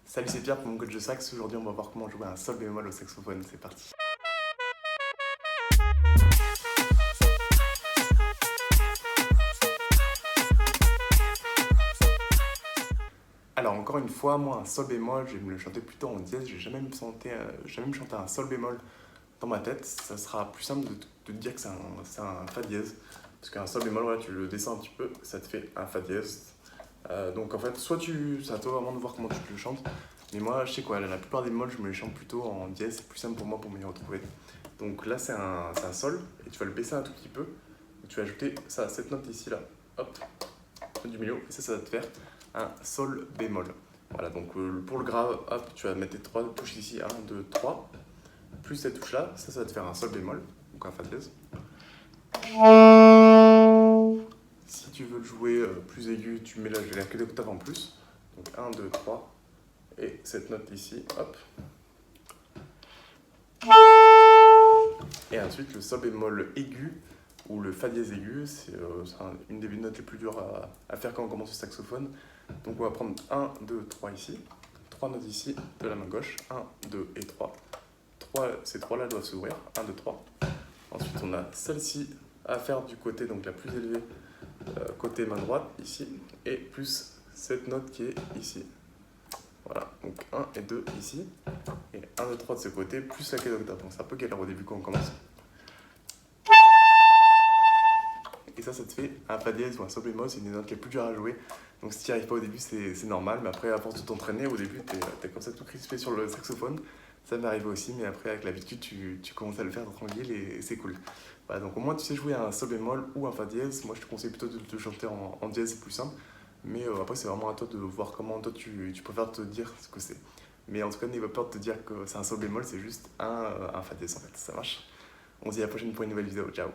Salut, c'est Pierre pour mon coach de sax. Aujourd'hui, on va voir comment jouer un sol bémol au saxophone. C'est parti. Alors, encore une fois, moi, un sol bémol, je vais me le chanter plutôt en dièse. J'ai jamais me chanter un sol bémol dans ma tête. Ça sera plus simple de te dire que c'est un fa dièse. Parce qu'un sol bémol, voilà, tu le descends un petit peu, ça te fait un fa dièse. Donc en fait, c'est à toi vraiment de voir comment tu te le chantes. Mais moi, je sais quoi, la plupart des bémols, je me les chante plutôt en dièse. C'est plus simple pour moi pour m'y retrouver. Donc là, c'est un sol, et tu vas le baisser un tout petit peu. Donc, tu vas ajouter ça, cette note ici, là, hop, du milieu, et ça va te faire un sol bémol. Voilà, donc pour le grave, hop, tu vas mettre tes trois touches ici, 1, 2, 3, plus cette touche-là, ça va te faire un sol bémol, donc un fa dièse. Si tu veux le jouer plus aigu, tu mets la clé d'octave en plus. Donc 1, 2, 3. Et cette note ici, hop. Et ensuite le sol bémol aigu, ou le fa dièse aigu, c'est une des notes les plus dures à faire quand on commence au saxophone. Donc on va prendre 1, 2, 3 ici. 3 notes ici de la main gauche. 1, 2 et 3. Ces trois-là doivent s'ouvrir. 1, 2, 3. Ensuite on a celle-ci à faire du côté, donc la plus élevée, côté main droite ici, et plus cette note qui est ici. Voilà, donc 1 et 2 ici, et 1, 2, 3 de ce côté, plus la clé d'octave. Donc c'est un peu galère au début quand on commence. Et ça te fait un fa dièse ou un sol bémol, c'est une des notes les plus dures à jouer. Donc si tu n'y arrives pas au début, c'est normal, mais après, à force de t'entraîner, au début, t'es comme ça tout crispé sur le saxophone. Ça m'est arrivé aussi, mais après, avec l'habitude, tu commences à le faire tranquille et c'est cool. Voilà, donc au moins, tu sais jouer un sol bémol ou un fa dièse. Moi, je te conseille plutôt de te chanter en dièse, c'est plus simple. Mais après, c'est vraiment à toi de voir comment toi tu préfères te dire ce que c'est. Mais en tout cas, n'aie pas peur de te dire que c'est un sol bémol, c'est juste un fa dièse en fait. Ça marche. On se dit à la prochaine pour une nouvelle vidéo. Ciao.